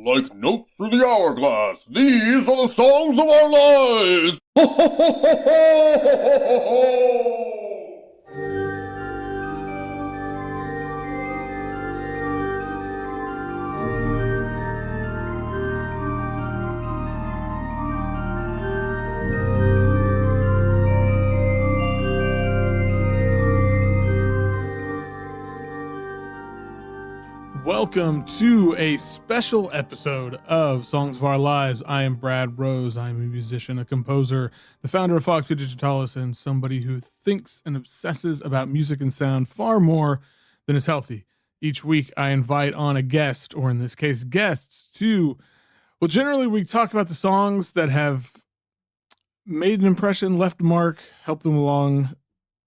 Like notes through the hourglass, these are the songs of our lives! Ho ho ho ho ho ho ho ho! Welcome to a special episode of Songs of Our Lives. I am Brad Rose. I'm a musician, a composer, the founder of Foxy, Digitalis, and somebody who thinks and obsesses about music and sound far more than is healthy. Each week I invite on a guest, or in this case, guests, to, well, generally we talk about the songs that have made an impression, left a mark, helped them along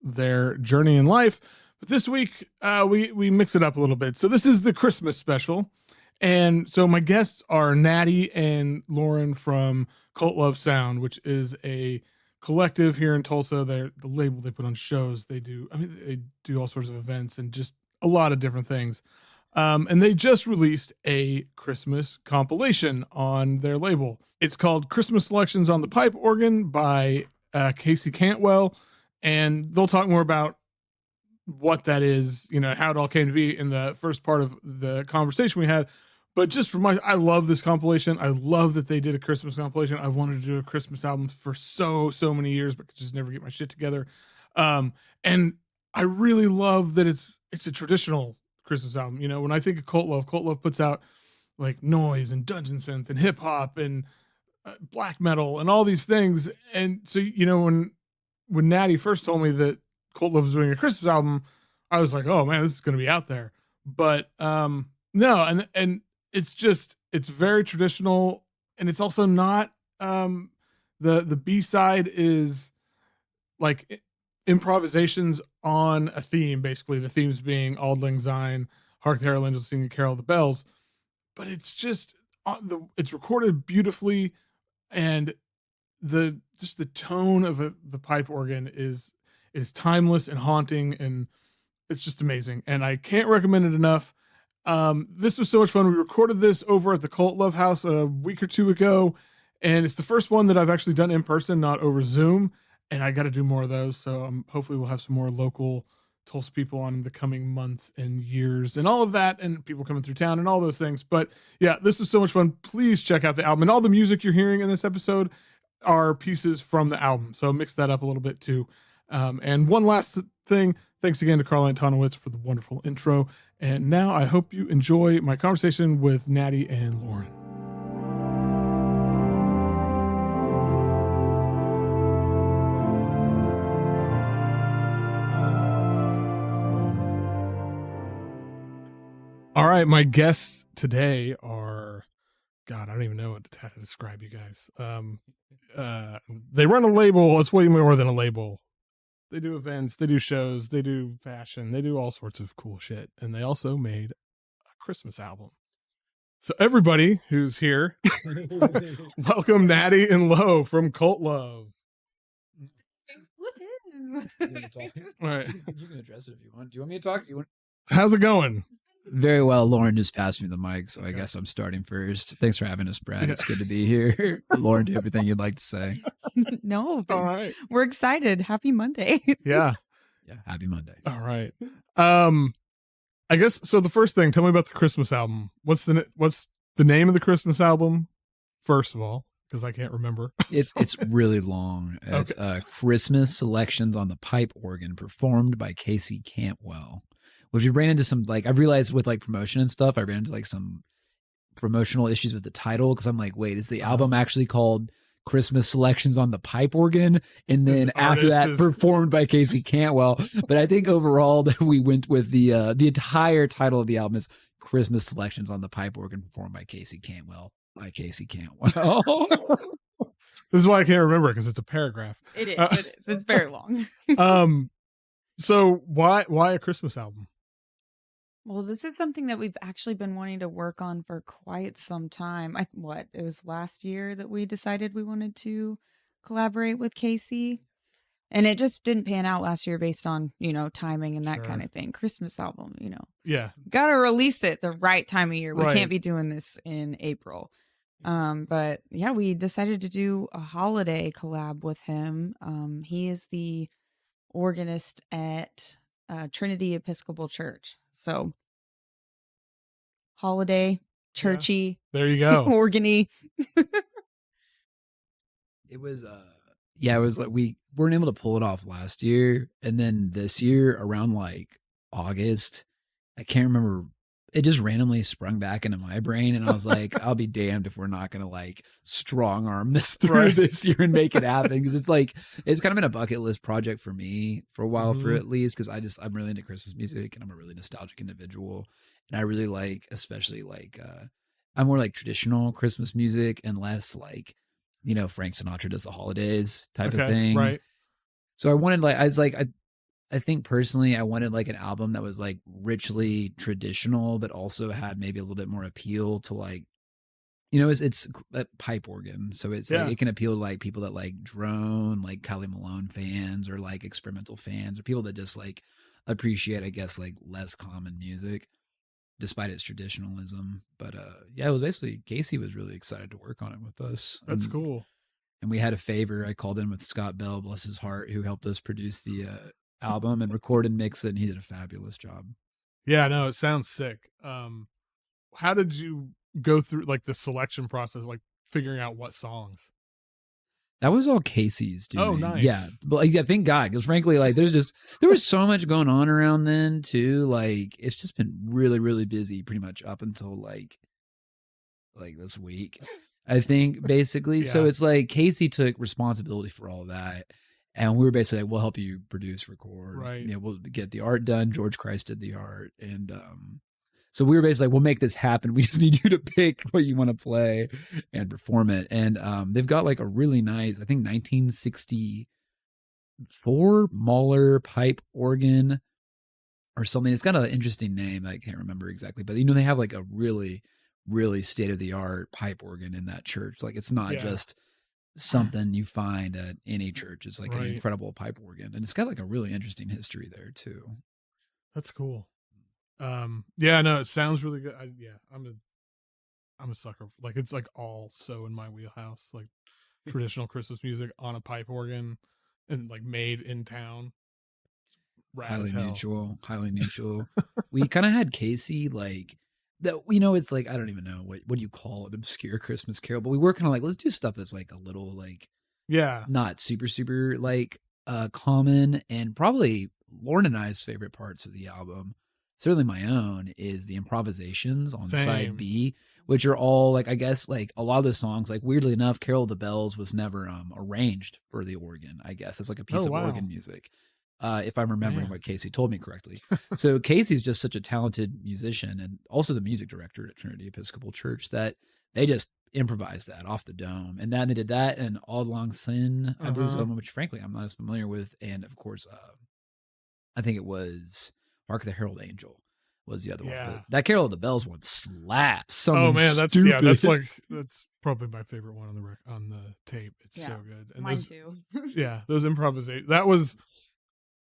their journey in life. But this week, we mix it up a little bit. So this is the Christmas special. And so my guests are Natty and Lauren from Cult Love Sound, which is a collective here in Tulsa. They're the label they put on shows. They do all sorts of events and just a lot of different things. And they just released a Christmas compilation on their label. It's called Christmas Selections on the Pipe Organ by Casey Cantwell. And they'll talk more about what that is, you know, how it all came to be in the first part of the conversation we had. But just for I love this compilation. I love that they did a Christmas compilation. I wanted to do a Christmas album for so many years, but could just never get my shit together. And I really love that it's a traditional Christmas album. You know, when I think of Cult Love puts out like noise and dungeon synth and hip hop and black metal and all these things. And so, you know, when Natty first told me that Cult Love was doing a Christmas album, I was like, oh man, this is going to be out there. But no, and it's very traditional, and it's also not the B-side is like improvisations on a theme, basically the themes being Auld Lang Syne, Hark the Herald Angels Sing, Carol of the Bells. But it's just it's recorded beautifully, and the tone of the pipe organ is timeless and haunting, and it's just amazing. And I can't recommend it enough. This was so much fun. We recorded this over at the Cult Love House a week or two ago, and it's the first one that I've actually done in person, not over Zoom. And I got to do more of those. So hopefully we'll have some more local Tulsa people on in the coming months and years and all of that, and people coming through town and all those things. But yeah, this was so much fun. Please check out the album, and all the music you're hearing in this episode are pieces from the album. So mix that up a little bit too. And one last thing, thanks again to Carl Antonowicz for the wonderful intro. And now I hope you enjoy my conversation with Natty and Lauren. All right, my guests today are, God, I don't even know how to describe you guys. They run a label. It's way more than a label. They do events, they do shows, they do fashion, they do all sorts of cool shit. And they also made a Christmas album. So everybody who's here, welcome Natty and Lo from Cult Love. Woohoo! All right. You can address it if you want. Do you want me to talk? How's it going? Very well. Lauren just passed me the mic, so I guess I'm starting first. Thanks for having us, Brad. It's good to be here. Lauren, do everything you'd like to say. No, All right. We're excited. Happy Monday. Yeah. Yeah, happy Monday. All right. I guess so. The first thing, tell me about the Christmas album. What's the name of the Christmas album? First of all, because I can't remember. It's really long. It's Christmas Selections on the Pipe Organ, performed by Casey Cantwell. Which we ran into some, like, I've realized with like promotion and stuff, I ran into like some promotional issues with the title, because I'm like, wait, is the album actually called Christmas Selections on the Pipe Organ? And then after that, performed by Casey Cantwell. But I think overall that we went with the entire title of the album is Christmas Selections on the Pipe Organ, performed by Casey Cantwell. This is why I can't remember it, because it's a paragraph. It is. It's very long. So why a Christmas album? Well, this is something that we've actually been wanting to work on for quite some time. It was last year that we decided we wanted to collaborate with Casey. And it just didn't pan out last year based on, timing and that Sure. kind of thing. Christmas album, Yeah. got to release it the right time of year. We Right. can't be doing this in April. But yeah, we decided to do a holiday collab with him. He is the organist at Trinity Episcopal Church. So holiday, churchy, There you go. organy. It was it was like we weren't able to pull it off last year, and then this year around like August, I can't remember, it just randomly sprung back into my brain, and I was like, I'll be damned if we're not gonna like strong arm this through this year and make it happen, because it's like it's kind of been a bucket list project for me for a while, for at least, because I'm really into Christmas music and I'm a really nostalgic individual, and I really like, especially like I'm more like traditional Christmas music and less like, Frank Sinatra does the holidays type of thing. Right. So I wanted I think personally, I wanted like an album that was like richly traditional, but also had maybe a little bit more appeal to like, it's a pipe organ. So it's like, it can appeal to like people that like drone, like Kylie Malone fans, or like experimental fans, or people that just like appreciate, I guess, like less common music despite its traditionalism. But it was basically, Casey was really excited to work on it with us. That's cool. And we had a favor. I called in with Scott Bell, bless his heart, who helped us produce the album and record and mix it, and he did a fabulous job. Yeah, no, it sounds sick. How did you go through like the selection process, like figuring out what songs? That was all Casey's doing. Oh, nice. Yeah, but like, thank God, because frankly, like there was so much going on around then too. Like it's just been really, really busy, pretty much up until like this week, I think, basically. So it's like Casey took responsibility for all that, and we were basically like, we'll help you produce, record, right? Yeah, we'll get the art done. George Christ did the art, and so we were basically like, we'll make this happen. We just need you to pick what you want to play and perform it. And they've got like a really nice, I think 1964 Mahler pipe organ or something. It's got an interesting name. I can't remember exactly, but they have like a really, really state of the art pipe organ in that church. Like it's not just something you find at any church. It's like an incredible pipe organ, and it's got like a really interesting history there too. That's cool. Yeah, no, it sounds really good. I'm a sucker. Like it's like all so in my wheelhouse, like traditional Christmas music on a pipe organ and like made in town. Highly mutual. We kind of had Casey like that, it's like, I don't even know what do you call it, obscure Christmas carol, but we were kind of like, let's do stuff that's like a little like not super like common. And probably Lauren and I's favorite parts of the album, certainly my own, is the improvisations on side B, which are all like, I guess like a lot of the songs, like weirdly enough, Carol of the Bells was never arranged for the organ, I guess. It's like a piece of organ music. If I'm remembering what Casey told me correctly. So Casey's just such a talented musician, and also the music director at Trinity Episcopal Church, that they just improvised that off the dome. And then they did that and Auld Lang Syne, I believe, which frankly I'm not as familiar with. And of course, I think it was Hark the Herald Angel was the other one. But that Carol of the Bells one slaps. Oh man, that's stupid. that's probably my favorite one on the tape. It's so good. And mine too. Those improvisations. That was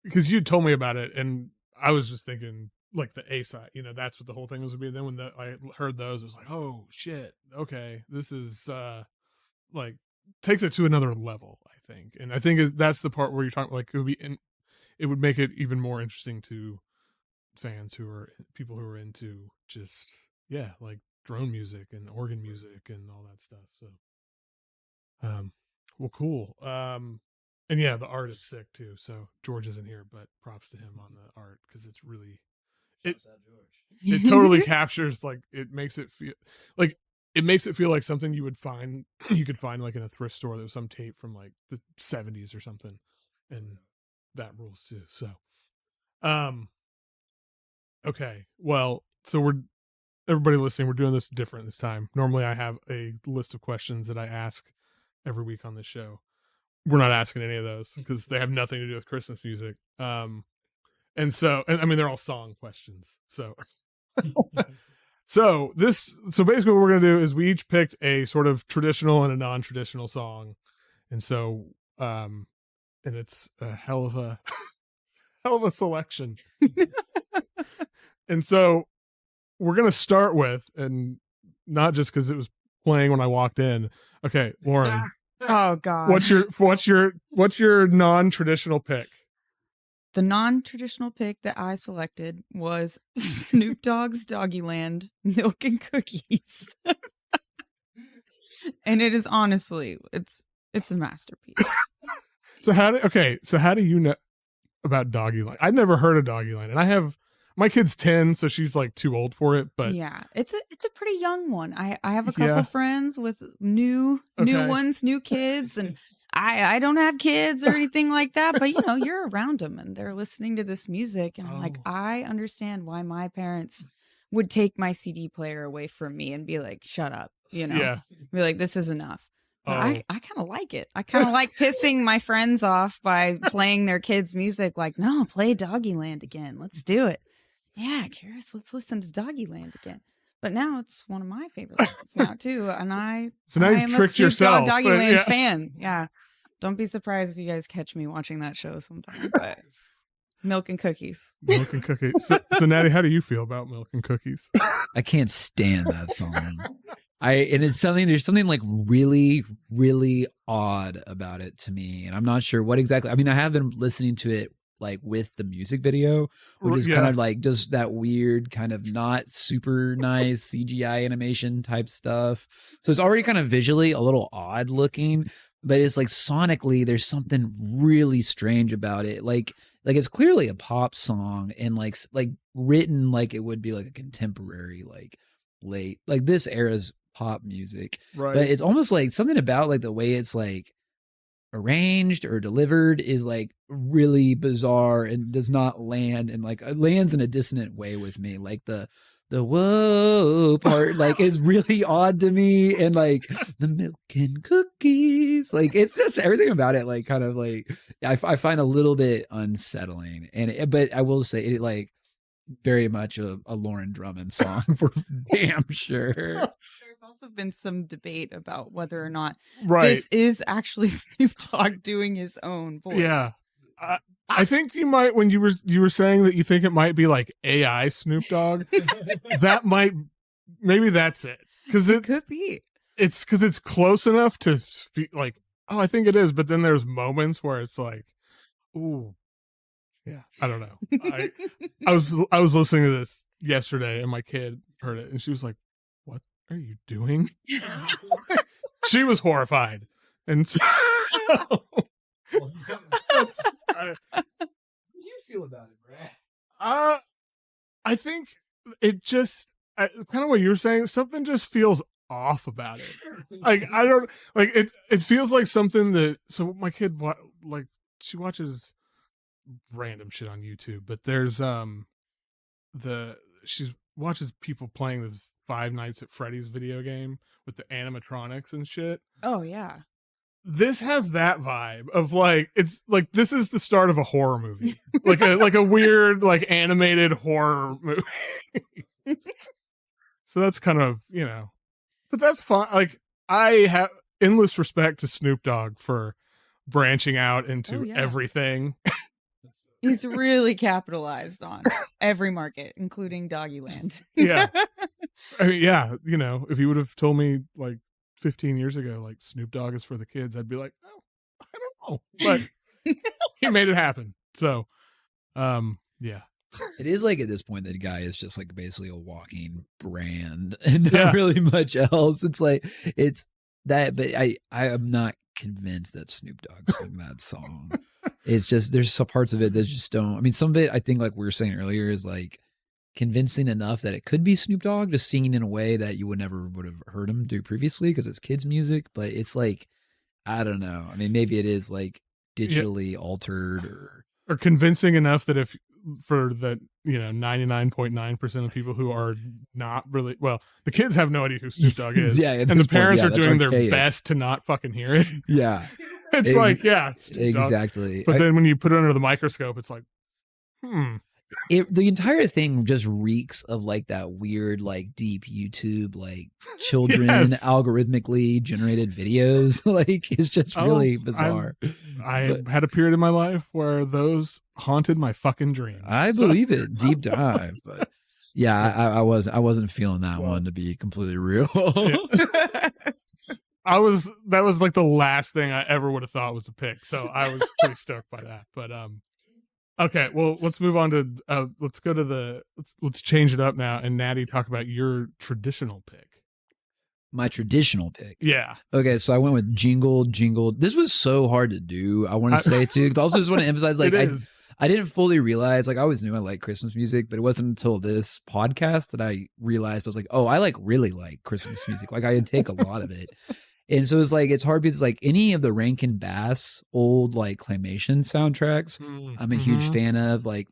because you told me about it, and I was just thinking like the A side. That's what the whole thing was going to be. Then when I heard those, I was like, oh shit, okay, this is like takes it to another level, I think. And I think that's the part where you're talking like it would make it even more interesting to fans people who are into just like drone music and organ music and all that stuff. So well, cool. And the art is sick too. So George isn't here, but props to him on the art, because it's really it totally captures, like it makes it feel like something you could find like in a thrift store. There was some tape from like the 70s or something, and that rules too. So okay, well, so everybody listening, we're doing this different this time. Normally I have a list of questions that I ask every week on this show. We're not asking any of those because they have nothing to do with Christmas music. And I mean, they're all song questions. So basically what we're going to do is we each picked a sort of traditional and a non-traditional song. And so, and and it's a hell of a selection. And so we're gonna start with, and not just because it was playing when I walked in. Okay, Lauren. Oh God. What's your non-traditional pick? The non-traditional pick that I selected was Snoop Dogg's Doggyland Milk and Cookies. And it is honestly, it's a masterpiece. So how do you know about Doggyland? I've never heard of Doggyland, and my kid's 10, so she's like too old for it. But yeah, it's a pretty young one. I have a couple friends with new ones, new kids, and I don't have kids or anything like that. But you're around them, and they're listening to this music, and I'm like, I understand why my parents would take my CD player away from me and be like, "Shut up," be like, "This is enough." But I kind of like it. I kind of like pissing my friends off by playing their kids' music. Like, no, play Doggyland again. Let's do it. Yeah, Karis, let's listen to Doggyland again. But now it's one of my favorite songs now too, and I now you've am tricked a Snoop yourself. Dogg Doggyland fan. Yeah, don't be surprised if you guys catch me watching that show sometime. But Milk and Cookies. Milk and Cookies. So Natty, how do you feel about Milk and Cookies? I can't stand that song. There's something like really, really odd about it to me, and I'm not sure what exactly. I mean, I have been listening to it like with the music video, which is kind of like just that weird kind of not super nice CGI animation type stuff. So it's already kind of visually a little odd looking, but it's like sonically there's something really strange about it. Like it's clearly a pop song and like written like it would be like a contemporary, like late, like this era's pop music. Right. But it's almost like something about like the way it's like arranged or delivered is like really bizarre and does not land, and like it lands in a dissonant way with me. Like the whoa part like is really odd to me, and like the milk and cookies, like it's just everything about it like kind of like I find a little bit unsettling. But I will say it like very much a Lauren Drummond song for damn sure. There's also been some debate about whether or not Right. this is actually Snoop Dogg doing his own voice. Yeah. I think you might, when you were saying that you think it might be like AI Snoop Dogg, maybe that's it. Because it could be. It's because it's close enough to like, oh, I think it is. But then there's moments where it's like, ooh, yeah, I don't know. I was listening to this yesterday, and my kid heard it, and she was like, "What are you doing?" She was horrified, and so, how do you feel about it, Brad? I think it just kind of what you were saying. Something just feels off about it. Like I don't like it. It feels like something that. So my kid, like she watches random shit on YouTube, but there's she watches people playing this Five Nights at Freddy's video game with the animatronics and shit. Oh yeah. This has that vibe of like, it's like this is the start of a horror movie. like a weird like animated horror movie. So that's kind of, but that's fine. Like I have endless respect to Snoop Dogg for branching out into everything. He's really capitalized on every market, including Doggyland. Yeah. I mean, yeah, if you would have told me like 15 years ago, like Snoop Dogg is for the kids, I'd be like, oh, I don't know. But he made it happen. So, yeah. It is like at this point that the guy is just like basically a walking brand and not really much else. It's like, it's that, but I am not convinced that Snoop Dogg sang that song. It's just, there's some parts of it that just don't, I mean, some of it, I think like we were saying earlier is like convincing enough that it could be Snoop Dogg just singing in a way that you would have heard him do previously because it's kids music, but it's like, I don't know. I mean, maybe it is like digitally altered or convincing enough that if for the 99.9% of people who are not really, well, the kids have no idea who Snoop Dogg is. And the parents are doing their best to not fucking hear it. Yeah. It's like, yeah, exactly. But then when you put it under the microscope, it's like, the entire thing just reeks of like that weird, like deep YouTube, like children algorithmically generated videos. Like it's just really bizarre. I had a period in my life where those haunted my fucking dreams. I believe it. Deep dive, but yeah, I wasn't feeling that one, to be completely real. That was like the last thing I ever would have thought was a pick. So I was pretty stoked by that. But okay, well, let's move on to let's go to let's change it up now, and Natty, talk about your traditional pick. My traditional pick. Yeah. Okay, so I went with Jingle Jingle. This was so hard to do, I want to say too. I also just want to emphasize, like, I didn't fully realize, like, I always knew I liked Christmas music, but it wasn't until this podcast that I realized I was like, oh, I really like Christmas music. Like, I take a lot of it. And so it's hard because like any of the Rankin Bass old like claymation soundtracks, I'm a huge fan of. Like,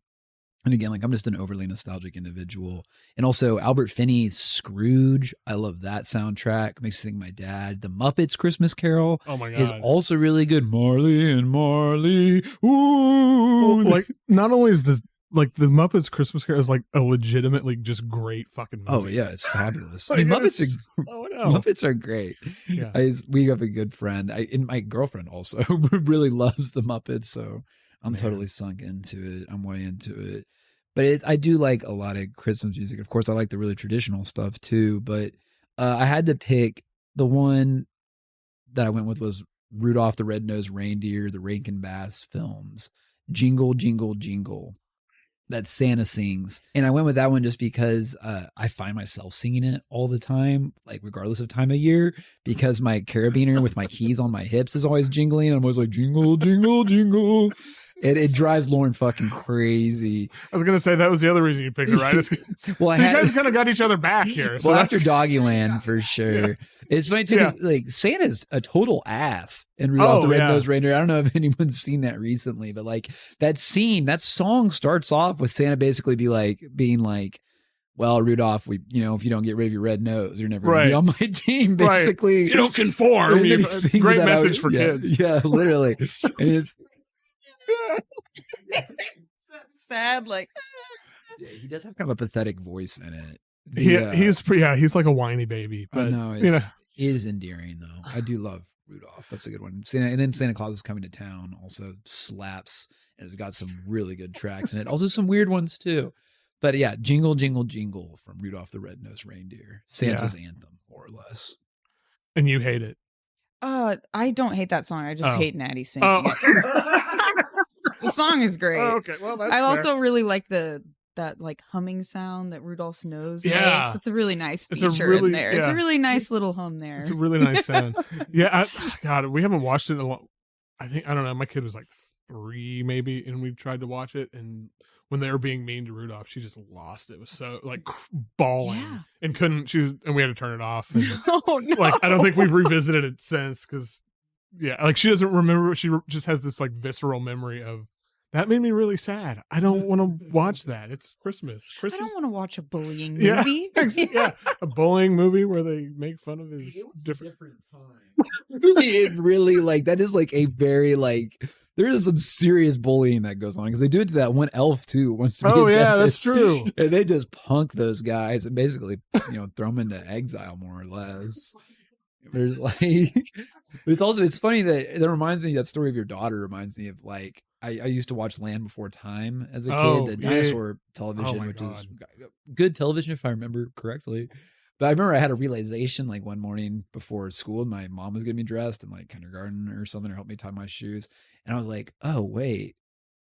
and again, like I'm just an overly nostalgic individual. And also Albert Finney's Scrooge, I love that soundtrack. Makes me think of my dad. The Muppets Christmas Carol, oh my God, is also really good. Marley and Marley, ooh. Like, not only is the Muppets Christmas Carol is like a legitimately just great fucking movie. Oh yeah, it's fabulous. Like, I mean, Muppets are great. Yeah. We have a good friend, and my girlfriend also really loves the Muppets, so I'm totally sunk into it. I'm way into it. But I do like a lot of Christmas music. Of course, I like the really traditional stuff too. But I had to pick, the one that I went with was Rudolph the Red-Nosed Reindeer, the Rankin Bass films, Jingle Jingle Jingle, that Santa sings. And I went with that one just because I find myself singing it all the time, like regardless of time of year, because my carabiner with my keys on my hips is always jingling. And I'm always like, jingle, jingle, jingle. It drives Lauren fucking crazy. I was going to say that was the other reason you picked it, right? Well, so you guys kind of got each other back here. So well, after Doggyland, for sure. Yeah. It's funny too, because like Santa's a total ass in Rudolph the Red-Nosed Reindeer. I don't know if anyone's seen that recently, but like that song starts off with Santa basically being like, well, Rudolph, if you don't get rid of your red nose, you're never going to be on my team, basically. Right. You don't conform. It's a great message for kids. Yeah, literally. And it's sad, like he does have kind of a pathetic voice in it. He's like a whiny baby, but it is endearing though. I do love Rudolph. That's a good one. And then Santa Claus is Coming to Town also slaps, and it's got some really good tracks in it. Also some weird ones too. But yeah, Jingle Jingle Jingle from Rudolph the Red-Nosed Reindeer, Santa's anthem, more or less. And you hate it? I don't hate that song. I just hate Natty singing it. The song is great. Oh, okay, well, that's I fair. Also really like that like humming sound that Rudolph's nose makes. It's a really nice feature in there. It's a really nice little hum there. It's a really nice sound. Yeah, God, we haven't watched it in a long. I don't know. My kid was like 3 maybe, and we tried to watch it, and when they were being mean to Rudolph, she just lost it. It was so like bawling and couldn't. And we had to turn it off. And, oh no! Like, I don't think we've revisited it since, because like she doesn't remember. She just has this like visceral memory of that made me really sad. I don't want to watch that. It's Christmas. I don't want to watch a bullying movie. Yeah, a bullying movie where they make fun of his different time. It really like that is like a very like. There is some serious bullying that goes on because they do it to that one elf too. Wants to be a dentist. That's true. And they just punk those guys and basically, throw them into exile more or less. There's like, it's funny that reminds me, that story of your daughter reminds me of like, I used to watch Land Before Time as a kid, the dinosaur television, which is good television if I remember correctly. But I remember I had a realization like one morning before school, and my mom was getting me dressed in like kindergarten or something, or help me tie my shoes. And I was like, oh, wait,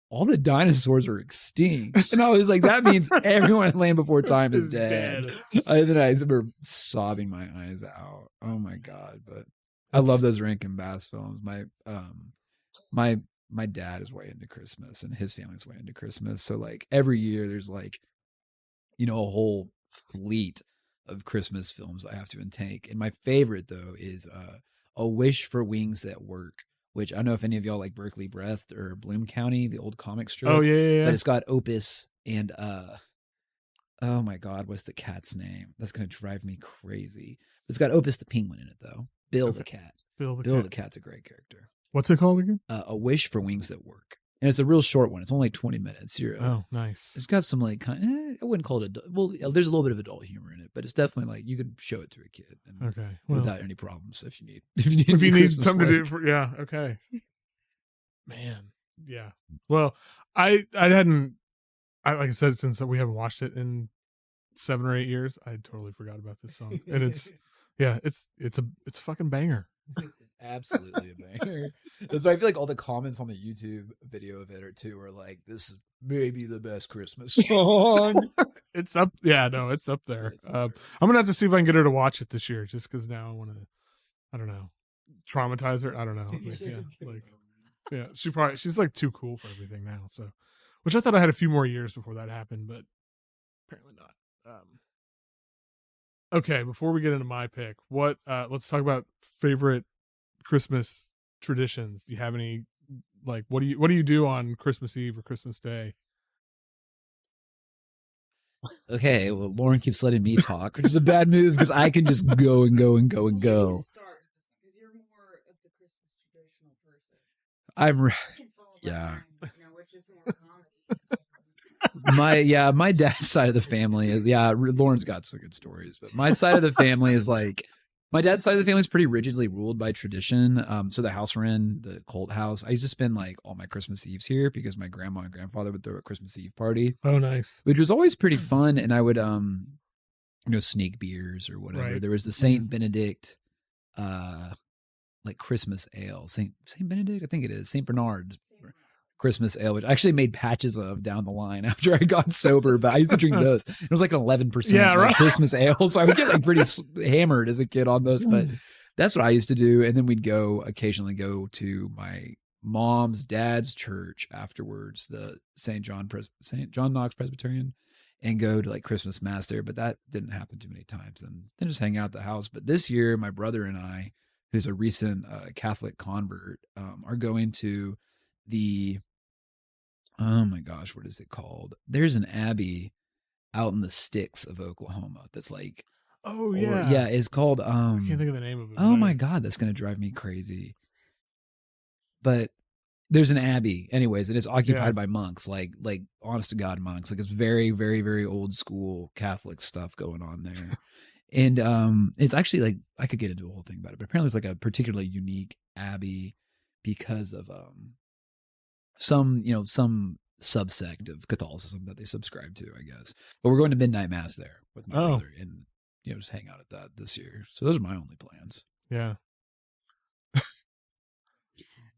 all the dinosaurs are extinct. And I was like, that means everyone in Land Before Time is dead. And then I remember sobbing my eyes out. Oh my God. But I love those Rankin Bass films. My dad is way into Christmas, and his family's way into Christmas. So like every year there's like, a whole fleet of Christmas films I have to intake. And my favorite though is A Wish for Wings That Work, which I don't know if any of y'all like Berkeley Breath or Bloom County, the old comic strip. Oh yeah. But it's got Opus and oh my God, what's the cat's name? That's gonna drive me crazy. It's got Opus the penguin in it though. Bill the cat. Bill the cat's a great character. What's it called again? A Wish for Wings That Work. And it's a real short one. It's only 20 minutes. Oh, nice. It's got some like I wouldn't call it well. There's a little bit of adult humor in it, but it's definitely like you could show it to a kid. And Okay, without any problems if you need something to do. Yeah. Okay. Man. Yeah. Well, I hadn't. Like I said, since we haven't watched it in 7 or 8 years, I totally forgot about this song, and it's a fucking banger. Absolutely a banger. That's why I feel like all the comments on the YouTube video of it are like, "This is maybe the best Christmas song." It's up. Yeah, no, it's up there. I'm gonna have to see if I can get her to watch it this year, just because now I want to. I don't know, traumatize her. I don't know. She's like too cool for everything now. So, which I thought I had a few more years before that happened, but apparently not. Okay, before we get into my pick, let's talk about favorite Christmas traditions. Do you have any, like, what do you do on Christmas Eve or Christmas Day? Okay, well, Lauren keeps letting me talk, which is a bad move because I can just go and go and go and go. Start because you're more of the Christmas traditional person. Which is more comedy. My dad's side of the family is Lauren's got some good stories, but my side of the family is like my dad's side of the family is pretty rigidly ruled by tradition. So the house we're in, the Colt house, I used to spend like all my Christmas Eves here because my grandma and grandfather would throw a Christmas Eve party. Oh, nice. Which was always pretty fun. And I would, sneak beers or whatever. Right. There was the St. Benedict, like Christmas ale. St. Benedict, I think it is. St. Bernard's Christmas ale, which I actually made patches of down the line after I got sober, but I used to drink those. It was like an 11% Christmas ale. So I would get like pretty hammered as a kid on those, but that's what I used to do. And then we'd occasionally go to my mom's dad's church afterwards, the St. John Knox Presbyterian, and go to like Christmas mass there. But that didn't happen too many times, and then just hang out at the house. But this year, my brother and I, who's a recent Catholic convert, are going to the, oh my gosh, what is it called? There's an abbey out in the sticks of Oklahoma that's like, it's called I can't think of the name of it. Oh my god, that's gonna drive me crazy. But there's an abbey anyways, and it's occupied by monks, like honest to God monks. Like it's very, very, very old school Catholic stuff going on there. And it's actually like, I could get into a whole thing about it, but apparently it's like a particularly unique abbey because of some subsect of Catholicism that they subscribe to, I guess. But we're going to midnight mass there with my brother and just hang out at that this year. So those are my only plans. Yeah.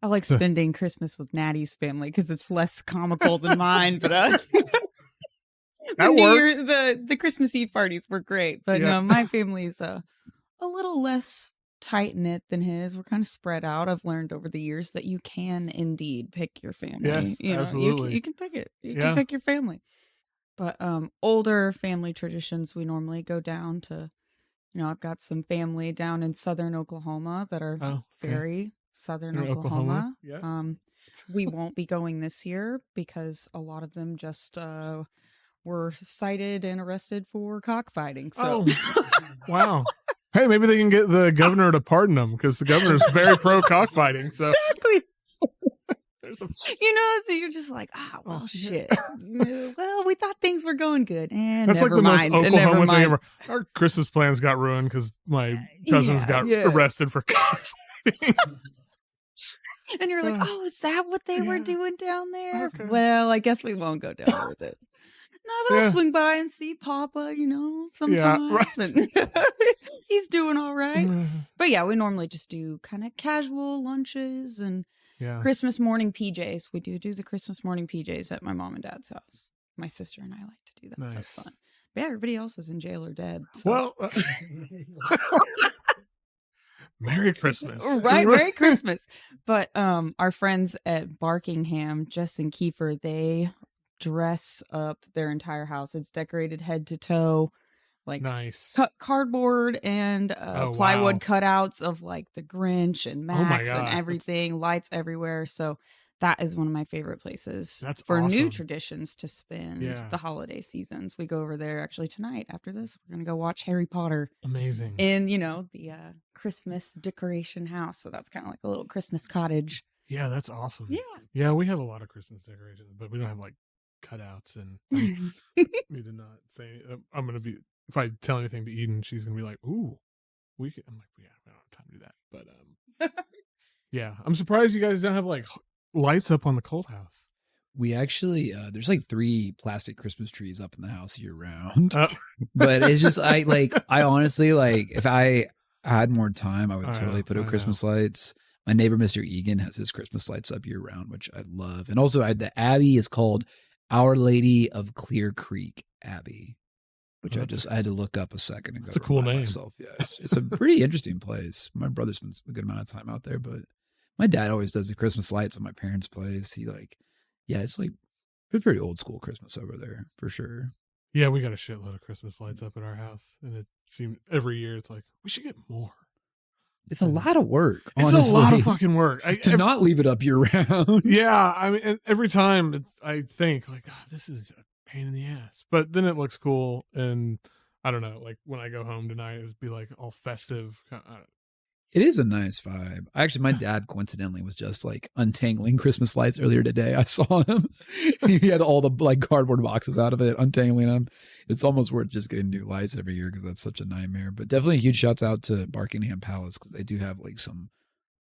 I like spending Christmas with Natty's family because it's less comical than mine, but that works. The Christmas Eve parties were great, but no, my family's a little less tight knit than his. We're kind of spread out. I've learned over the years that you can indeed pick your family. Yes, absolutely. You can pick it. You can pick your family. But older family traditions, we normally go down to, I've got some family down in southern Oklahoma that are very southern Oklahoma. Yeah. We won't be going this year because a lot of them just were cited and arrested for cockfighting. So, wow. Hey, maybe they can get the governor to pardon them because the governor's very pro cockfighting. So exactly. So you're just like, shit. Well, we thought things were going good, and that's never like the mind. most Oklahoma thing ever. Our Christmas plans got ruined because my cousins got arrested for cockfighting. And you're like, is that what they were doing down there? Okay. Well, I guess we won't go down with it. No, but I'll swing by and see Papa, sometime. Yeah, right. He's doing all right. But we normally just do kind of casual lunches and Christmas morning PJs. We do the Christmas morning PJs at my mom and dad's house. My sister and I like to do that. Nice. That's fun. But everybody else is in jail or dead. So. Well, Merry Christmas. Right, Merry Christmas. But our friends at Barkingham, Jess and Kiefer, they dress up their entire house. It's decorated head to toe, like nice cardboard and plywood cutouts of like the Grinch and Max and everything. Lights everywhere. So that is one of my favorite places for awesome. New traditions to spend the holiday seasons. We go over there actually tonight. After this, we're gonna go watch Harry Potter. Amazing. In the Christmas decoration house. So that's kind of like a little Christmas cottage. Yeah, that's awesome. Yeah. Yeah, we have a lot of Christmas decorations, but we don't have like cutouts. And we did not say. I'm gonna be if I tell anything to Eden, she's gonna be like, "Ooh, we could." I'm like, "Yeah, we don't have time to do that." But yeah, I'm surprised you guys don't have like lights up on the cold house. We actually there's like 3 plastic Christmas trees up in the house year round. But it's just I honestly like if I had more time, I would totally put up Christmas lights. My neighbor Mr. Egan has his Christmas lights up year round, which I love. And also the Abbey is called Our Lady of Clear Creek Abbey, which I had to look up a second and go. It's a cool name. Myself. Yeah, it's a pretty interesting place. My brother spends a good amount of time out there, but my dad always does the Christmas lights at my parents' place. It's like it's pretty old school Christmas over there for sure. Yeah, we got a shitload of Christmas lights up at our house, and it seems every year it's like we should get more. It's a lot of work. It's honestly. a lot of fucking work not leave it up year round. Yeah, I mean, every time I think like, oh, this is a pain in the ass, but then it looks cool, and I don't know. Like when I go home tonight, it would be like all festive. It is a nice vibe. Actually, my dad coincidentally was just like untangling Christmas lights earlier today. I saw him. He had all the like cardboard boxes out of it, untangling them. It's almost worth just getting new lights every year because that's such a nightmare. But definitely a huge shouts out to Barkingham Palace because they do have like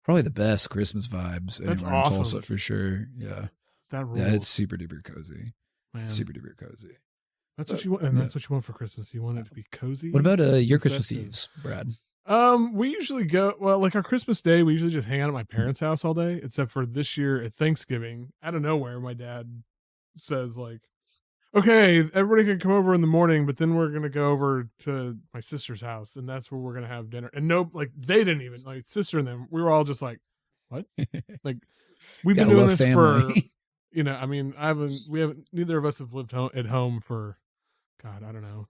probably the best Christmas vibes anywhere in Tulsa for sure. Yeah. That rules. Yeah, it's super duper cozy. Man. Super duper cozy. That's what you want, and that's what you want for Christmas. You want it to be cozy. What about your Christmas Eves, Brad? We usually go, well, like our Christmas Day, we usually just hang out at my parents' house all day, except for this year at Thanksgiving. Out of nowhere, my dad says, like, okay, everybody can come over in the morning, but then we're going to go over to my sister's house, and that's where we're going to have dinner. And they didn't even, like, sister and them, we were all just like, what? Like, we've been doing this family. For, I mean, neither of us have lived at home for, God, I don't know,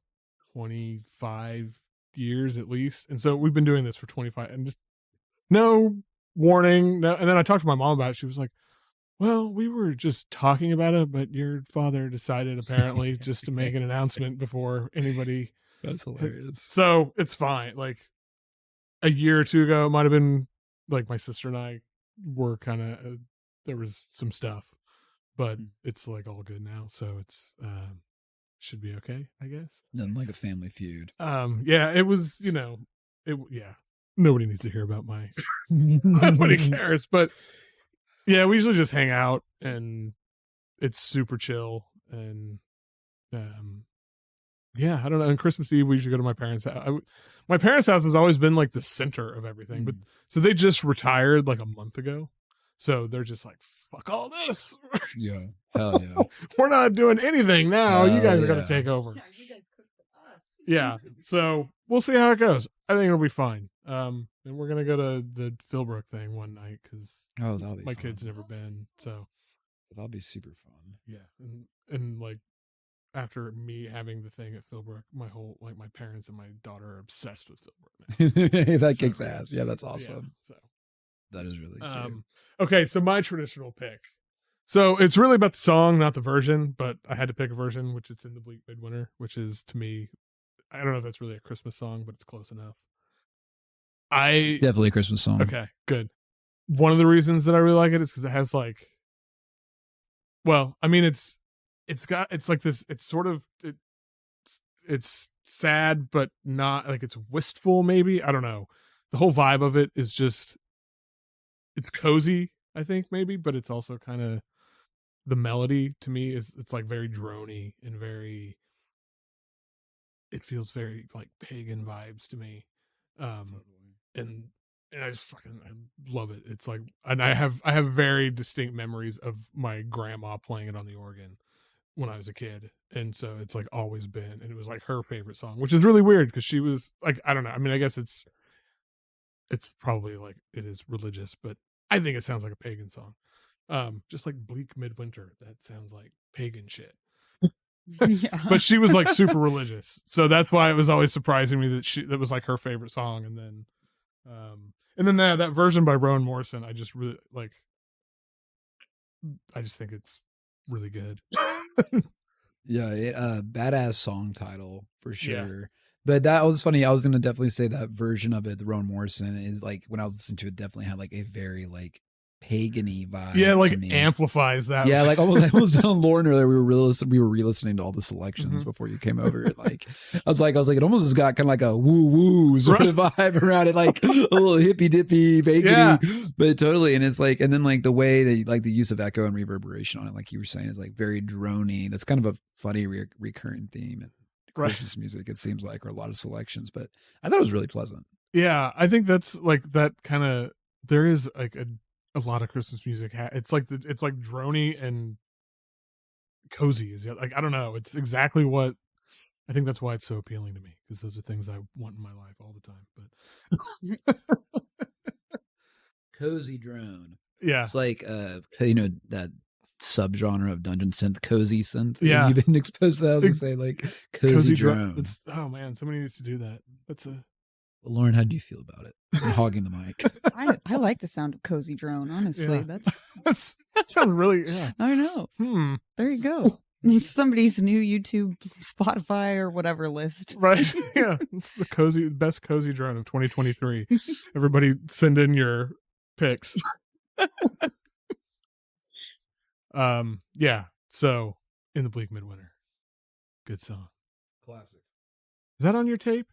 25 years at least, and so we've been doing this for 25 and just no warning. No, and then I talked to my mom about it. She was like, well, we were just talking about it, but your father decided apparently just to make an announcement before anybody. That's hilarious. So it's fine. Like a year or two ago, it might have been like my sister and I were kind of there was some stuff, but it's like all good now, so it's should be okay, I guess. Nothing like a family feud. Yeah, it was, nobody needs to hear about my, nobody cares. But yeah, we usually just hang out and it's super chill. And yeah, I don't know. On Christmas Eve, we usually go to my parents' house. My parents' house has always been like the center of everything. But so they just retired like a month ago. So they're just like, fuck all this. Yeah. Hell yeah. We're not doing anything now. You guys are going to take over. Yeah, you guys cook for us. Yeah. So we'll see how it goes. I think it'll be fine. And we're going to go to the Philbrook thing one night because my kid's never been. So that'll be super fun. Yeah. And like after me having the thing at Philbrook, my parents and my daughter are obsessed with Philbrook now. That kicks ass. Yeah, that's awesome. Yeah, so. That is really cute. Okay, so my traditional pick. So it's really about the song, not the version, but I had to pick a version, which it's in the Bleak Midwinter, which is to me, I don't know if that's really a Christmas song, but it's close enough. Definitely a Christmas song. Okay, good. One of the reasons that I really like it is because it has like, well, I mean, it's like this, it's sort of, it's sad, but not like it's wistful, maybe. I don't know. The whole vibe of it is just, it's cozy, I think, maybe, but it's also kind of, the melody to me it's like very drony and very, it feels very like pagan vibes to me. And I just fucking, I love it. It's like, and I have very distinct memories of my grandma playing it on the organ when I was a kid. And so it's like always been, and it was like her favorite song, which is really weird because she was like, I don't know. I mean, I guess it's probably like, it is religious, but I think it sounds like a pagan song. Just like Bleak Midwinter. That sounds like pagan shit. Yeah. But she was like super religious. So that's why it was always surprising me that was like her favorite song. And then that version by Rowan Morrison, I just really like, I just think it's really good. Yeah, badass song title for sure. Yeah. But that was funny. I was gonna definitely say that version of it, the Rowan Morrison, is like when I was listening to it, definitely had like a very like pagan-y vibe. Yeah, like to me. amplifies that. Yeah, like I was telling Lauren earlier, we were re-listening to all the selections Mhm. before you came over. And like I was like, it almost has got kind of like a woo-woo sort of vibe around it, like a little hippy-dippy, pagany, but totally. And it's like, and then like the way that like the use of echo and reverberation on it, like you were saying, is like very drony. That's kind of a funny recurring theme in Christmas music, it seems like, or a lot of selections. But I thought it was really pleasant. Yeah, I think that's like that kind of. There is like a lot of Christmas music. It's like it's like drony and cozy. Is like I don't know. It's exactly what I think. That's why it's so appealing to me, because those are things I want in my life all the time. But Cozy drone. Yeah, it's like that subgenre of dungeon synth, cozy synth. Yeah, you've been exposed to that. I was gonna say like cozy drone. It's, oh man, somebody needs to do that. That's a. Lauren, how do you feel about it? I'm hogging the mic. I like the sound of cozy drone. Honestly, that sounds really. Yeah, I know. There you go. Somebody's new YouTube, Spotify, or whatever list. Right. Yeah, it's the best cozy drone of 2023. Everybody, send in your picks. Yeah. So, In the Bleak Midwinter, good song, classic. Is that on your tape?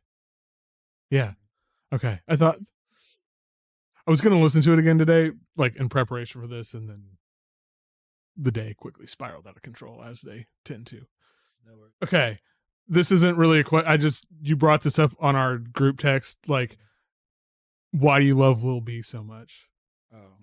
Yeah. Okay. I thought I was going to listen to it again today, like in preparation for this, and then the day quickly spiraled out of control, as they tend to. No worries. Okay. This isn't really a question. You brought this up on our group text. Like, why do you love Lil B so much? Oh,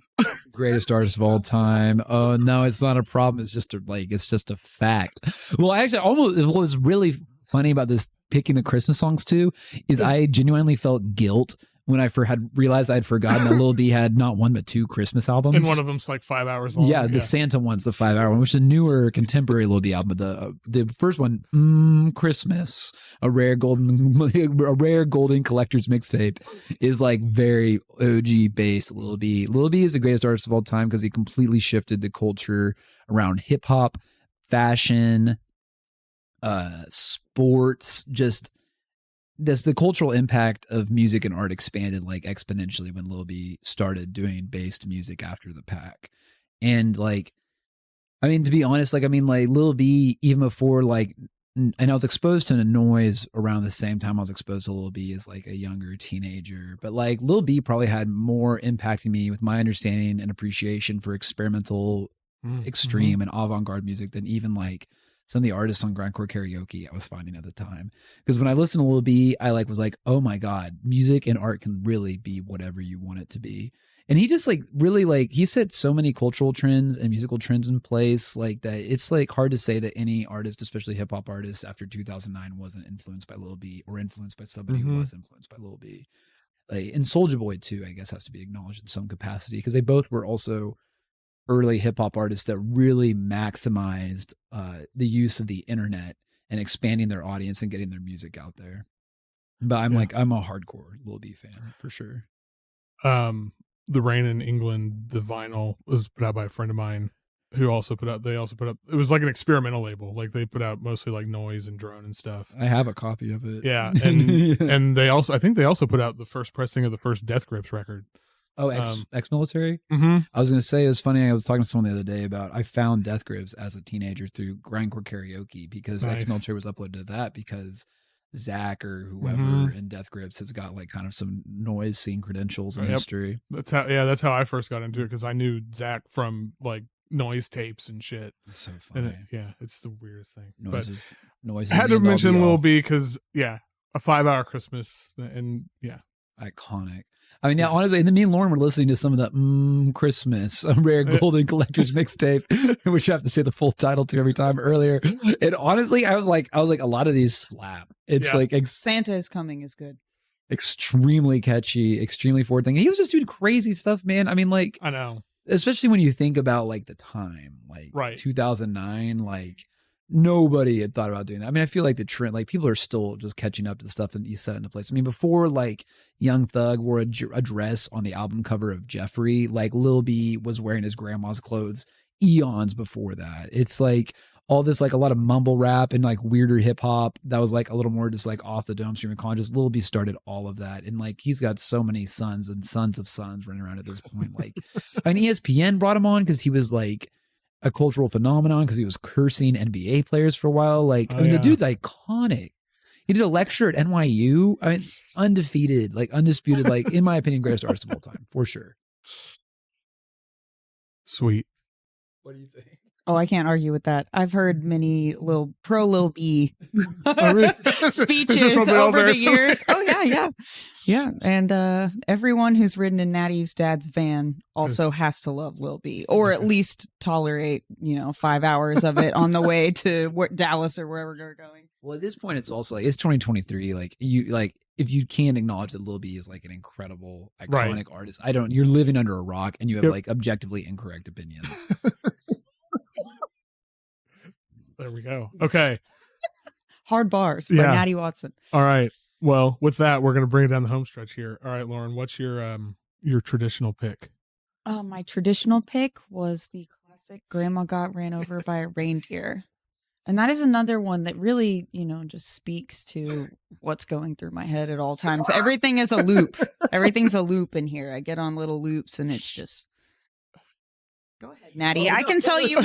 greatest artist of all time. Oh no, it's not a problem. It's just a fact. Well, actually, what was really funny about this picking the Christmas songs too is I genuinely felt guilt when I had realized I'd forgotten that Lil B had not one but two Christmas albums, and one of them's like 5 hours long. Yeah, the Santa one's the 5 hour one, which is a newer contemporary Lil B album. But the first one, Christmas, a rare golden collector's mixtape, is like very OG based Lil B. Lil B is the greatest artist of all time because he completely shifted the culture around hip hop, fashion, sports, just the cultural impact of music and art expanded like exponentially when Lil B started doing based music after the Pack. And like, I mean, to be honest, like, I mean, like Lil B, even before like, and I was exposed to Noise around the same time I was exposed to Lil B as like a younger teenager, but like Lil B probably had more impacting me with my understanding and appreciation for experimental, extreme and avant-garde music than even like some of the artists on grindcore karaoke I was finding at the time. Because when I listened to Lil B, I like was like, oh my God, music and art can really be whatever you want it to be. And he just like really like he set so many cultural trends and musical trends in place like that. It's like hard to say that any artist, especially hip hop artist after 2009 wasn't influenced by Lil B or influenced by somebody who was influenced by Lil B. Like, and Soulja Boy too, I guess has to be acknowledged in some capacity because they both were also early hip hop artists that really maximized the use of the internet and expanding their audience and getting their music out there. But I'm a hardcore Lil B fan for sure. The Rain in England, the vinyl was put out by a friend of mine who also put out, it was like an experimental label. Like they put out mostly like noise and drone and stuff. I have a copy of it. Yeah. And, and I think they also put out the first pressing of the first Death Grips record. Oh, ex-military? Mm-hmm. I was going to say, it was funny. I was talking to someone the other day about, I found Death Grips as a teenager through grindcore karaoke because ex-military was uploaded to that because Zach or whoever in Death Grips has got like kind of some noise scene credentials and history. That's how I first got into it because I knew Zach from like noise tapes and shit. It's so funny. It's the weirdest thing. Noise. I had to mention Lil B because a 5 hour Christmas and iconic. I mean, honestly, and me and Lauren were listening to some of the Christmas, a rare golden collector's mixtape, which I have to say the full title to every time earlier. And honestly, I was like, a lot of these slap. It's like Santa is Coming is good. Extremely catchy, extremely forward thinking. He was just doing crazy stuff, man. I mean, like, I know, especially when you think about like the time, like 2009, like nobody had thought about doing that. I mean, I feel like the trend, like people are still just catching up to the stuff and he set it into place. I mean, before like Young Thug wore a dress on the album cover of Jeffrey, like Lil B was wearing his grandma's clothes eons before that. It's like all this like a lot of mumble rap and like weirder hip hop that was like a little more just like off the dome stream of conscious. Lil B started all of that, and like he's got so many sons and sons of sons running around at this point. Like, I mean, ESPN brought him on because he was like a cultural phenomenon because he was cursing NBA players for a while. Like, I mean, the dude's iconic. He did a lecture at NYU. I mean, undefeated, like undisputed, like in my opinion, greatest artist of all time for sure. Sweet. What do you think? Oh, I can't argue with that. I've heard many Lil B speeches over the years. Oh yeah. And everyone who's ridden in Natty's dad's van also has to love Lil B, or at least tolerate 5 hours of it on the way to Dallas or wherever they're going. Well, at this point, it's also like it's 2023. Like if you can't acknowledge that Lil B is like an incredible, iconic artist, you're living under a rock and you have like objectively incorrect opinions. There we go. Okay. Hard Bars by Natty Watson. All right. Well, with that, we're going to bring it down the home stretch here. All right, Lauren, what's your traditional pick? My traditional pick was the classic Grandma Got Ran Over by a Reindeer. And that is another one that really, just speaks to what's going through my head at all times. Everything is a loop. Everything's a loop in here. I get on little loops and it's just... Go ahead, Natty. I can tell you.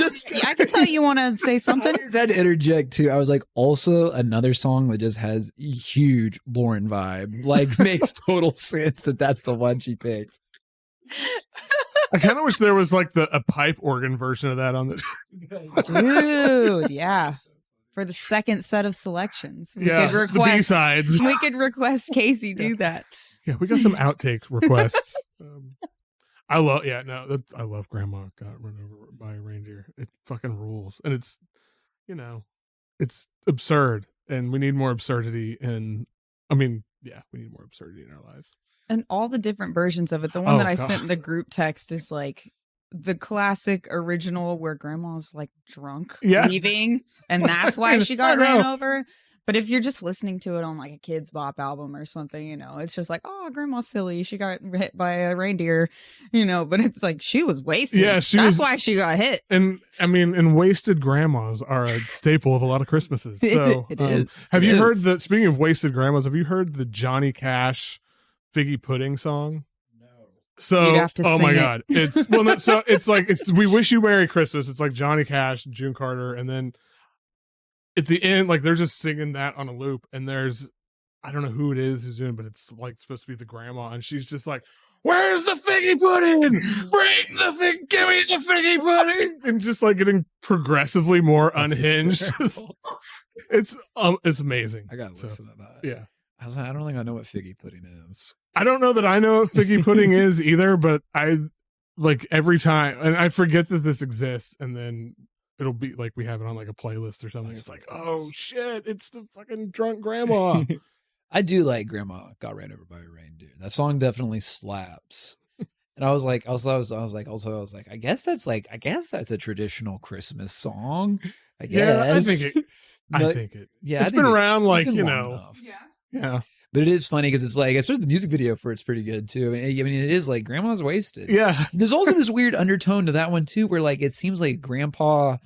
I can tell you want to say something. I just had to interject too. I was like, also another song that just has huge Lauren vibes. Like, makes total sense that that's the one she picked. I kind of wish there was like a pipe organ version of that on the. Dude, yeah. For the second set of selections, we could request the B-sides. We could request Casey do that. Yeah, we got some outtake requests. I love Grandma Got Run Over by a Reindeer. It fucking rules. And it's, it's absurd. And we need more absurdity. We need more absurdity in our lives. And all the different versions of it. The one that I sent in the group text is like the classic original where grandma's like drunk leaving. And that's why she got ran over. But if you're just listening to it on like a Kids Bop album or something, it's just like, oh, grandma's silly. She got hit by a reindeer, but it's like she was wasted. Yeah, that's why she got hit. And wasted grandmas are a staple of a lot of Christmases. So it is. Have you heard speaking of wasted grandmas, have you heard the Johnny Cash Figgy Pudding song? No. So, you'd have to sing God. It's like We Wish You Merry Christmas. It's like Johnny Cash, June Carter, and then at the end, like they're just singing that on a loop, and I don't know who it is who's doing, but it's like supposed to be the grandma, and she's just like, "Where's the figgy pudding? Give me the figgy pudding!" And just like getting progressively more unhinged. It's amazing. I gotta listen to that. Yeah, I was like, I don't think I know what figgy pudding is. I don't know that I know what figgy pudding is either, but I like every time, and I forget that this exists, and then it'll be like we have it on like a playlist or something. It's like, oh shit, it's the fucking drunk grandma. I do like Grandma Got Ran Over by a Reindeer. That song definitely slaps. And I was like, I guess that's a traditional Christmas song. I guess. Yeah, I think it. Yeah, it's been around like, enough. Yeah. But it is funny because it's like, especially the music video for it's pretty good too. I mean, it is like grandma's wasted. Yeah. There's also this weird undertone to that one too, where like it seems like grandpa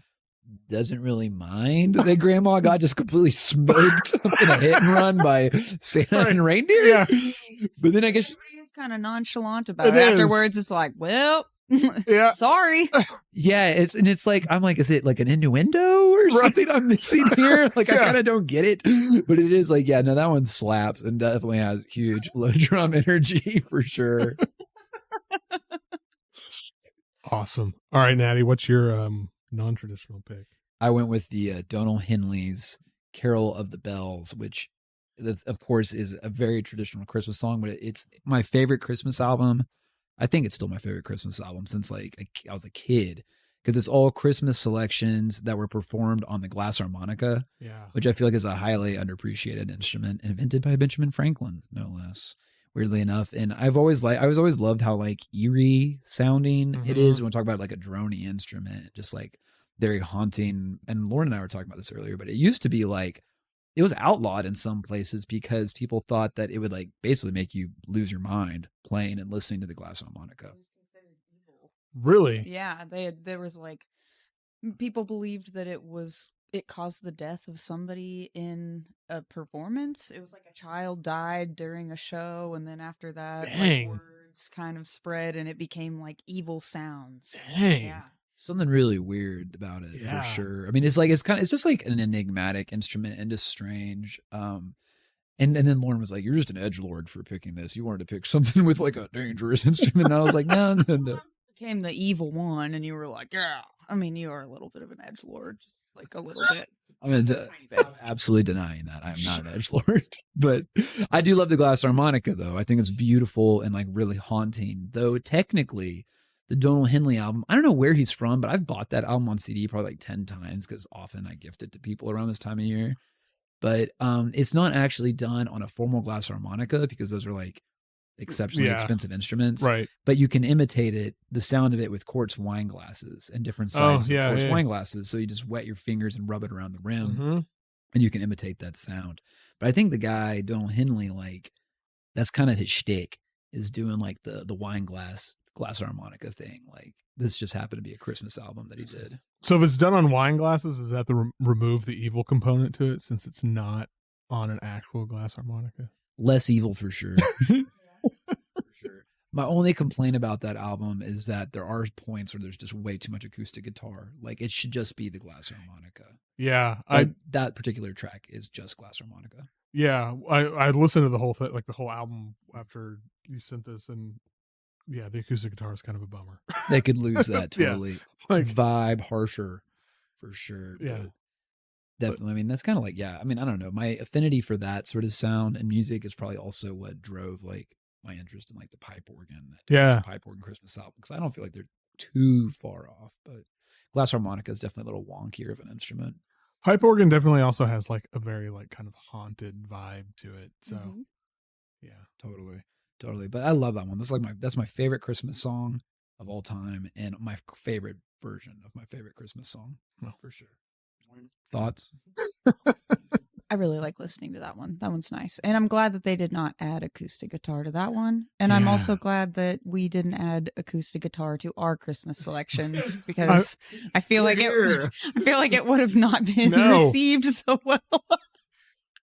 doesn't really mind that grandma got just completely smoked in a hit and run by Santa and reindeer. Yeah. But then I guess everybody is kind of nonchalant about it. Afterwards, it's like, well, yeah, sorry. Yeah, it's like I'm like, is it like an innuendo or something I'm missing here? Like I kind of don't get it, but it is like, yeah, no, that one slaps and definitely has huge Lodrum energy for sure. Awesome. All right, Natty, what's your non-traditional pick? I went with the Donal Hinely's Carol of the Bells, which of course is a very traditional Christmas song, but it's my favorite Christmas album. I think it's still my favorite Christmas album since like I was a kid, because it's all Christmas selections that were performed on the glass harmonica, which I feel like is a highly underappreciated instrument invented by Benjamin Franklin, no less. Weirdly enough, and I always loved how like eerie sounding it is when we talk about like a droney instrument, just like very haunting. And Lauren and I were talking about this earlier, but it used to be like it was outlawed in some places because people thought that it would like basically make you lose your mind playing and listening to the glass harmonica. Really? Yeah, there was like people believed that it caused the death of somebody in a performance. It was like a child died during a show, and then after that, Dang. like words kind of spread, and it became like evil sounds. Dang. Yeah. Something really weird about it Yeah. for sure. I mean, it's just like an enigmatic instrument and just strange. And then Lauren was like, "You're just an edgelord for picking this. You wanted to pick something with like a dangerous instrument." And I was like, "No." Became the evil one, and you were like, yeah. I mean, you are a little bit of an edgelord, just like a little bit. I mean, Just a tiny bit. I'm absolutely denying that. I'm not an edgelord, but I do love the glass harmonica, though. I think it's beautiful and like really haunting. Though technically, the Donal Hinely album, I don't know where he's from, but I've bought that album on CD probably like 10 times because often I gift it to people around this time of year. But it's not actually done on a formal glass harmonica because those are like exceptionally expensive instruments. Right. But you can imitate it, the sound of it, with quartz wine glasses and different sizes of quartz wine glasses. So you just wet your fingers and rub it around the rim and you can imitate that sound. But I think the guy, Donal Hinely, like that's kind of his shtick, is doing like the wine glass harmonica thing. Like this just happened to be a Christmas album that he did. So if it's done on wine glasses, is that to remove the evil component to it since it's not on an actual glass harmonica? Less evil for sure. For sure. My only complaint about that album is that there are points where there's just way too much acoustic guitar. Like it should just be the glass harmonica. Yeah. That particular track is just glass harmonica. Yeah. I listened to the whole thing, like the whole album after you sent this, and yeah, the acoustic guitar is kind of a bummer. They could lose that totally. Like vibe harsher for sure. Yeah. Definitely. I mean, that's kind of like, I mean, I don't know. My affinity for that sort of sound and music is probably also what drove like my interest in like the pipe organ. Pipe organ Christmas album. Because I don't feel like they're too far off, but glass harmonica is definitely a little wonkier of an instrument. Pipe organ definitely also has like a very like kind of haunted vibe to it. So yeah, totally. But I love that one. That's my favorite Christmas song of all time, and my favorite version of my favorite Christmas song. Oh, for sure. Thoughts? I really like listening to that one. That one's nice. And I'm glad that they did not add acoustic guitar to that one. And I'm also glad that we didn't add acoustic guitar to our Christmas selections because I feel like it would have not been received so well.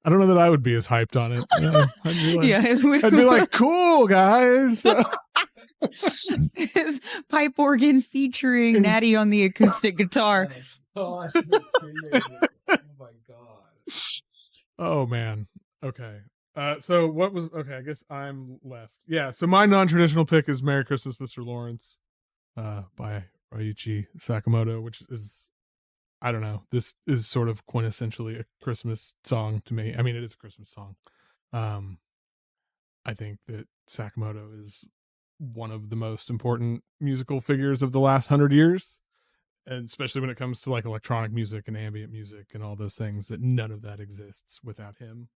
I don't know that I would be as hyped on it. I'd be like, cool, guys. Pipe organ featuring Natty on the acoustic guitar. Oh my God. Oh man. Okay. So what was I guess I'm left. Yeah, so my non-traditional pick is Merry Christmas, Mr. Lawrence, by Ryuichi Sakamoto, which is, I don't know, this is sort of quintessentially a Christmas song to me. I mean, it is a Christmas song. I think that Sakamoto is one of the most important musical figures of the last 100 years. And especially when it comes to like electronic music and ambient music and all those things, that none of that exists without him.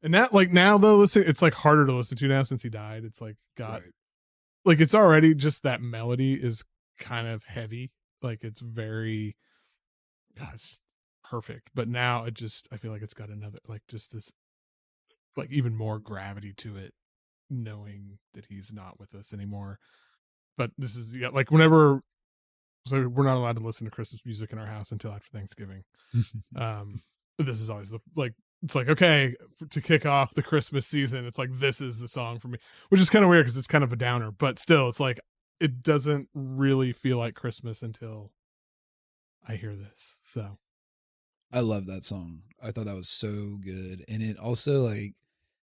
And that, like, now though, it's like harder to listen to now since he died. It's like like it's already just that melody is kind of heavy. Like it's very, it's perfect. But now I feel like it's got another, like just this, like even more gravity to it, knowing that he's not with us anymore. But this is, like whenever, so we're not allowed to listen to Christmas music in our house until after Thanksgiving. This is always it's like, okay, to kick off the Christmas season, it's like, this is the song for me, which is kind of weird because it's kind of a downer, but still it's like, it doesn't really feel like Christmas until I hear this. So I love that song. I thought that was so good. And it also like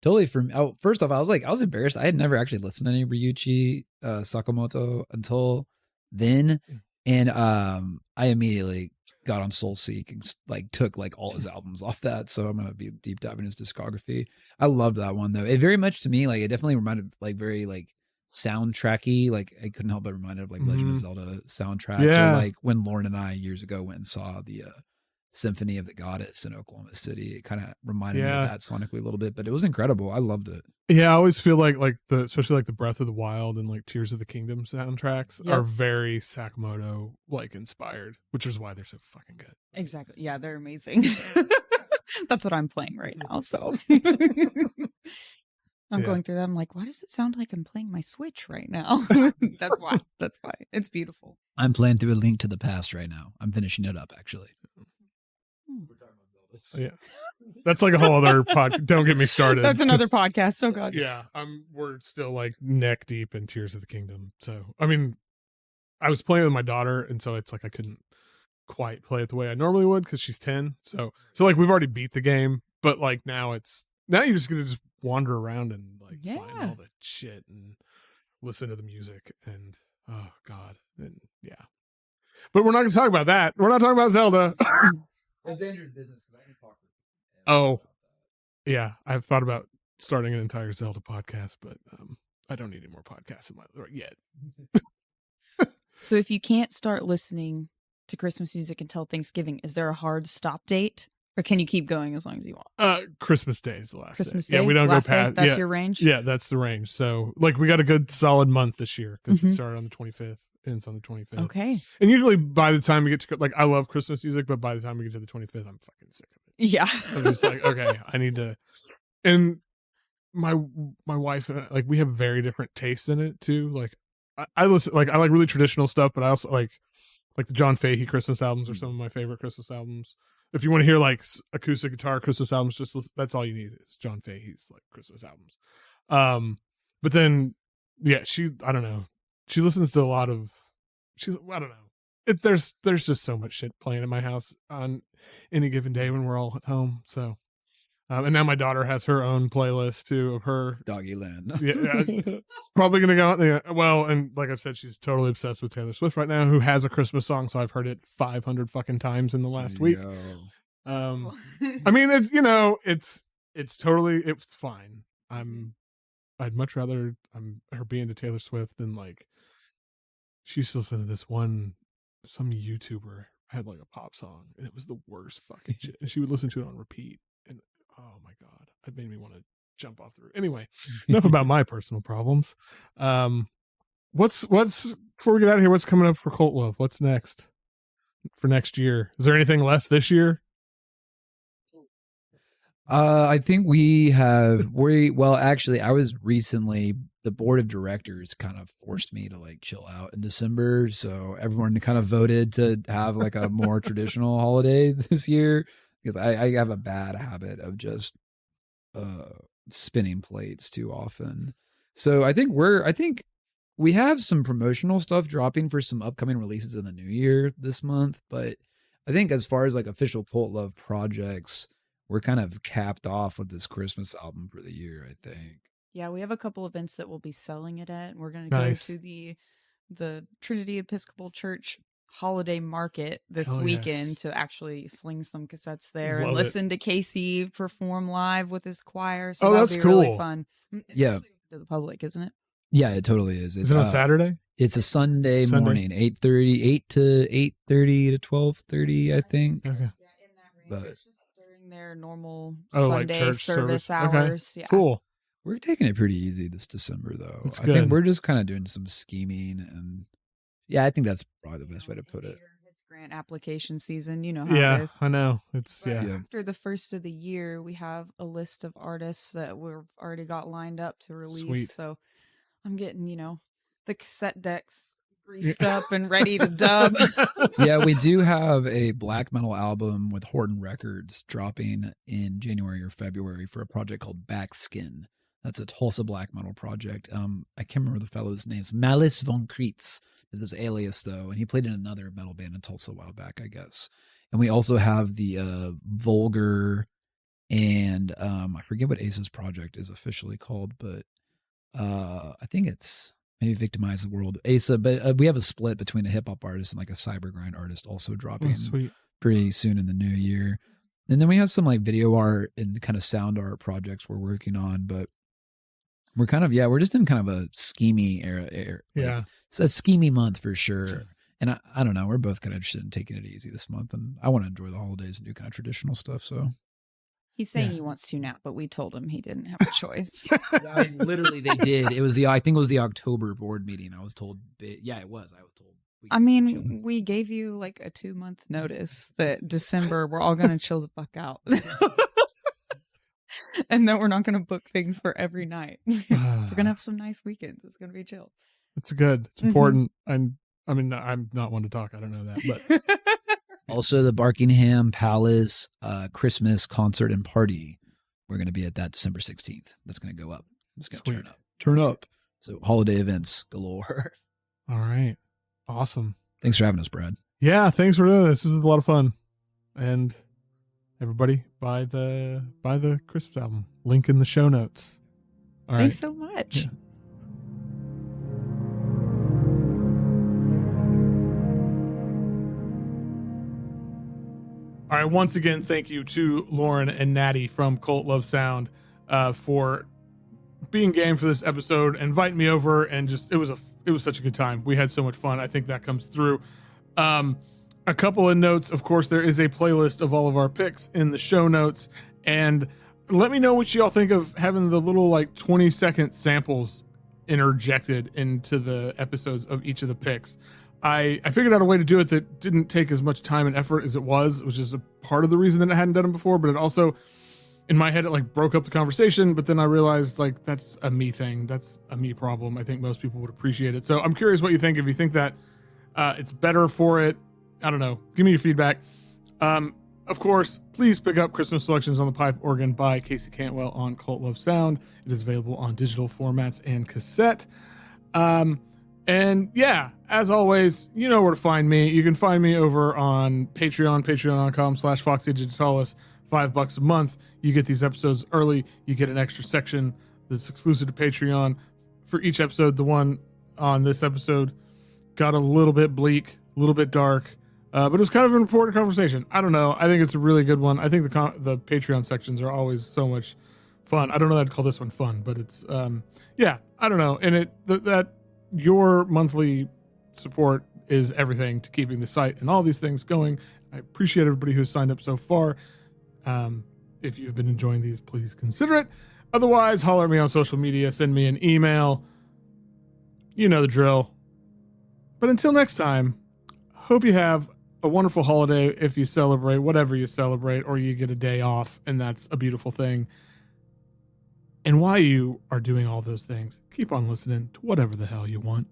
totally for me. First off, I was embarrassed. I had never actually listened to any Ryuichi Sakamoto until then. And I immediately got on SoulSeek and like took like all his albums off that. So I'm gonna be deep diving his discography. I loved that one though. It very much to me, like it definitely reminded like very like soundtracky. Like I couldn't help but reminded of like Legend of Zelda soundtracks. Yeah. Or like when Lauren and I years ago went and saw the Symphony of the Goddess in Oklahoma City. It kind of reminded me of that sonically a little bit, but it was incredible. I loved it. Yeah, I always feel like especially like the Breath of the Wild and like Tears of the Kingdom soundtracks are very Sakamoto like inspired, which is why they're so fucking good. Exactly. Yeah, they're amazing. That's what I'm playing right now. So I'm Yeah. going through that. I'm like, why does it sound like I'm playing my Switch right now? That's why. That's why. It's beautiful. I'm playing through A Link to the Past right now. I'm finishing it up, actually. Yeah. That's like a whole other Don't get me started. That's another podcast. Oh God. Yeah, we're still like neck deep in Tears of the Kingdom. So, I mean, I was playing with my daughter, and so it's like I couldn't quite play it the way I normally would because she's 10. So like we've already beat the game, but like now you're just gonna just wander around and like find all the shit and listen to the music and oh God, and yeah. But we're not gonna talk about that. We're not talking about Zelda. It's dangerous business because I can talk. Oh, yeah. I've thought about starting an entire Zelda podcast, but I don't need any more podcasts in my yet. So if you can't start listening to Christmas music until Thanksgiving, is there a hard stop date, or can you keep going as long as you want? Christmas Day is the last Christmas day. Day. Yeah, we don't last go past. Day? That's your range. Yeah, that's the range. So like we got a good solid month this year because it started on the 25th. Ends on the 25th. Okay. And usually by the time we get to, like, I love Christmas music, but by the time we get to the 25th, I'm fucking sick of it. Yeah. I'm just like, okay, I need to. And my wife, like, we have very different tastes in it too. Like, I listen, like, I like really traditional stuff, but I also like the John Fahey Christmas albums are some of my favorite Christmas albums. If you want to hear like acoustic guitar Christmas albums, just listen, that's all you need is John Fahey's like Christmas albums. But then, yeah, I don't know. She listens to a lot of, I don't know. There's just so much shit playing in my house on any given day when we're all at home. So, and now my daughter has her own playlist too of her Doggy Land. Yeah, probably gonna go. Yeah, well, and like I've said, she's totally obsessed with Taylor Swift right now, who has a Christmas song. So I've heard it 500 fucking times in the last week. I mean, it's totally, it's fine. I'd much rather her being to Taylor Swift than like she used to listen to some YouTuber had like a pop song and it was the worst fucking shit. And she would listen to it on repeat. And oh my God, it made me want to jump off the roof. Anyway, enough about my personal problems. What's before we get out of here, what's coming up for Cult Love? What's next for next year? Is there anything left this year? I think actually I was recently, the board of directors kind of forced me to like chill out in December. So everyone kind of voted to have like a more traditional holiday this year because I have a bad habit of just spinning plates too often. So I think we have some promotional stuff dropping for some upcoming releases in the new year this month. But I think as far as like official Cult Love projects, we're kind of capped off with this Christmas album for the year, I think. Yeah, we have a couple events that we'll be selling it at. We're going to go to the Trinity Episcopal Church holiday market this weekend to actually sling some cassettes there and listen to Casey perform live with his choir. So that'll be really fun. It's to the public, isn't it? Yeah, it totally is. Is it on Saturday? It's a Sunday morning, 8 to 8:30 to 12:30, I think. Yeah, Okay. in that range. But it's just during their normal like Sunday church service hours. Okay. Yeah. Cool. We're taking it pretty easy this December, though. That's I good. think we're just kind of doing some scheming, and yeah, I think that's probably the best way to put it. It's grant application season. You know how it is. I know. It's But after the first of the year, we have a list of artists that we've already got lined up to release. Sweet. So I'm getting, the cassette decks greased up and ready to dub. Yeah, we do have a black metal album with Horton Records dropping in January or February for a project called Backskin. That's a Tulsa black metal project. I can't remember the fellow's names. Malice von Kreitz is his alias, though, and he played in another metal band in Tulsa a while back, I guess. And we also have the Vulgar, and I forget what Ace's project is officially called, but I think it's maybe Victimize the World. Asa, but we have a split between a hip hop artist and like a cyber grind artist also dropping pretty soon in the new year. And then we have some like video art and kind of sound art projects we're working on, but we're kind of, we're just in kind of a schemy era. It's a schemy month for sure. And I don't know, we're both kind of interested in taking it easy this month, and I want to enjoy the holidays and do kind of traditional stuff. So He's saying he wants to now, but we told him he didn't have a choice. Literally, they did. It was I think it was the October board meeting. I was told. Yeah, it was. I was told. We gave you like a 2-month notice that December we're all going to chill the fuck out. And then we're not going to book things for every night. We're going to have some nice weekends. It's going to be chill. It's good. It's important. I mean, I'm not one to talk. I don't know that, but Also, the Barkingham Palace Christmas concert and party. We're going to be at that December 16th. That's going to go up. It's going to turn up. Turn up. So holiday events galore. All right. Awesome. Thanks for having us, Brad. Yeah, thanks for doing this. This is a lot of fun. And everybody, buy the Christmas album. Link in the show notes. All right. Thanks so much. Yeah. All right. Once again, thank you to Lauren and Natty from Cult Love Sound for being game for this episode, inviting me over, and just it was such a good time. We had so much fun. I think that comes through. A couple of notes. Of course, there is a playlist of all of our picks in the show notes, and let me know what y'all think of having the little 20-second samples interjected into the episodes of each of the picks. I figured out a way to do it that didn't take as much time and effort as it was, which is a part of the reason that I hadn't done it before, but it also, in my head, it broke up the conversation, but then I realized that's a me thing. That's a me problem. I think most people would appreciate it. So I'm curious what you think. If you think that it's better for it, I don't know. Give me your feedback. Of course, please pick up Christmas Selections on the Pipe Organ by Casey Cantwell on Cult Love Sound. It is available on digital formats and cassette. And yeah, as always, you know where to find me. You can find me over on Patreon, patreon.com/Foxy Digitalis. $5 a month. You get these episodes early. You get an extra section that's exclusive to Patreon for each episode. The one on this episode got a little bit bleak, a little bit dark, but it was kind of an important conversation. I don't know. I think it's a really good one. I think the Patreon sections are always so much fun. I don't know that I'd call this one fun, but it's yeah, I don't know. And that your monthly support is everything to keeping the site and all these things going. I appreciate everybody who's signed up so far. If you've been enjoying these, please consider it. Otherwise, holler at me on social media, send me an email. You know the drill. But until next time, hope you have a wonderful holiday if you celebrate, whatever you celebrate, or you get a day off, and that's a beautiful thing. And while you are doing all those things, keep on listening to whatever the hell you want.